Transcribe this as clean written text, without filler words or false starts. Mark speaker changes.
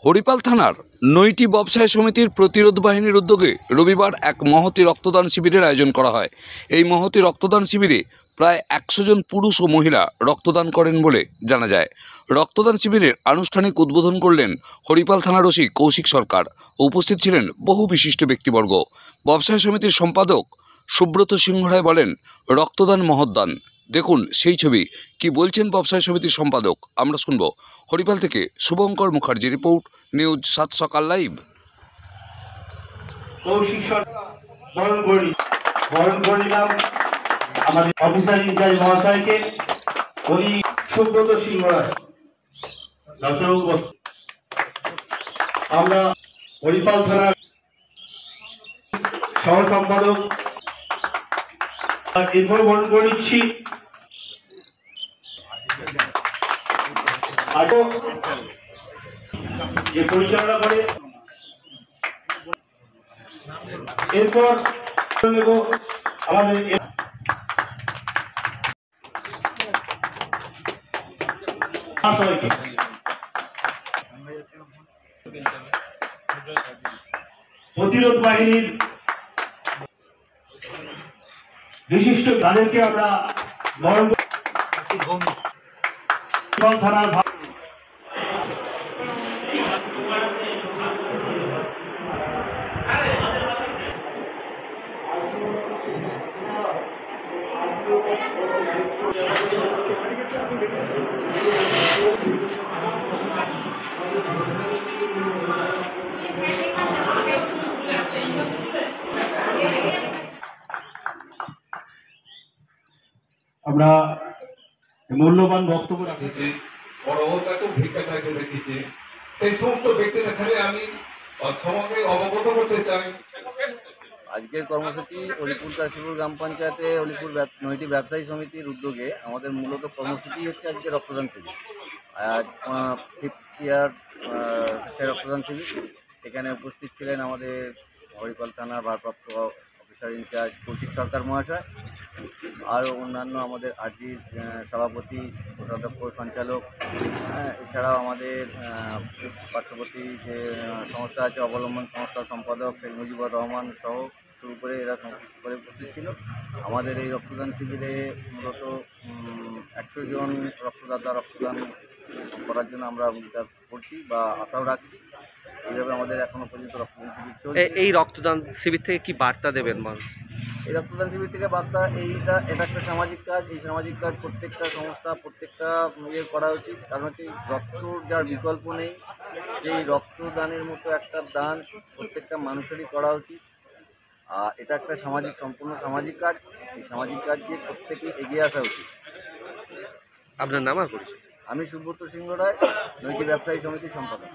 Speaker 1: হরিপাল থানার নৈটি ব্যবসায়ী সমিতির প্রতিরোধ বাহিনীর উদ্যোগে রবিবার এক মহতী রক্তদান শিবিরের আয়োজন করা হয়। এই মহতী রক্তদান শিবিরে প্রায় 100 জন পুরুষ ও মহিলা রক্তদান করেন বলে জানা যায়। রক্তদান শিবিরের আনুষ্ঠানিক উদ্বোধন করলেন হরিপাল থানার ওসি কৌশিক সরকার। উপস্থিত ছিলেন বহু বিশিষ্ট ব্যক্তিবর্গ। ব্যবসায়ী সমিতির সম্পাদক সুব্রত সিংহ রায় বলেন, রক্তদান মহৎদান। দেখুন সেই ছবি। কি বলছেন ব্যবসায়ী সমিতির সম্পাদক, আমরা শুনব। হরিপাল থেকে শুভঙ্কর মুখার্জি রিপোর্ট, নিউজ 7 সকাল লাইভ।
Speaker 2: বরণ করিলাম আমাদের অফিসার ইনচার্জ মহাশয়কে, উনি সুব্রত সিংহ রায়। আমরা হরিপাল থানার সহ সম্পাদক এরপর বরণ করে নিচ্ছি যে পরিচালনা করে। এরপর নেব আমাদের প্রতিরোধ বাহিনীর বিশিষ্ট তাদেরকে আমরা বরণ থানার আমরা মূল্যবান বক্তব্য রাখেছি।
Speaker 3: সেই সমস্ত ব্যক্তির এখানে আমি সমাজে অবগত করতে চাই।
Speaker 4: আজকের কর্মসূচি হরিপুর কাশীপুর গ্রাম পঞ্চায়েতে হরিপুর নৈটি ব্যবসায়ী সমিতির উদ্যোগে আমাদের মূলত কর্মসূচি হচ্ছে আজকে রক্তদান শিবির। আজ 5th ইয়ার রক্তদান শিবির। এখানে উপস্থিত ছিলেন আমাদের হরিপাল থানার ভারপ্রাপ্ত অফিসার ইনচার্জ কৌশিক সরকার মহাশয়, আরও অন্যান্য আমাদের আরজির সভাপতি, কোষাধ্যক্ষ, সঞ্চালক, এছাড়াও আমাদের পার্শ্ববর্তী যে সংস্থা আছে অবলম্বন সংস্থার সম্পাদক শেখ মুজিবুর রহমান সহ শুরু করে এরা সংশ্লিষ্ট করে উপস্থিত ছিল। আমাদের এই রক্তদান শিবিরে মূলত 100 জন রক্তদাতা রক্তদান করার জন্য আমরা অঙ্গীকার করছি বা আশাও রাখছি। এইভাবে আমাদের এখনও পর্যন্ত রক্তদান শিবির চলছে।
Speaker 5: এই রক্তদান শিবির থেকে কি বার্তা দেবেন মানুষ?
Speaker 4: এই রক্তদান শিবির থেকে বার্তা এটা একটা সামাজিক কাজ। এই সামাজিক কাজ প্রত্যেকটা সংস্থা প্রত্যেকটা করা উচিত, কারণ হচ্ছে রক্তর যার বিকল্প নেই, সেই রক্তদানের মতো একটা দান প্রত্যেকটা মানুষেরই করা উচিত। আর এটা একটা সম্পূর্ণ সামাজিক কাজ। এই সামাজিক কাজকে প্রত্যেকেই এগিয়ে আসা উচিত।
Speaker 5: আপনার নাম আর পরিচয়?
Speaker 4: আমি সুব্রত সিংহ রায়, নৈটি ব্যবসায়ী সমিতির সম্পাদক।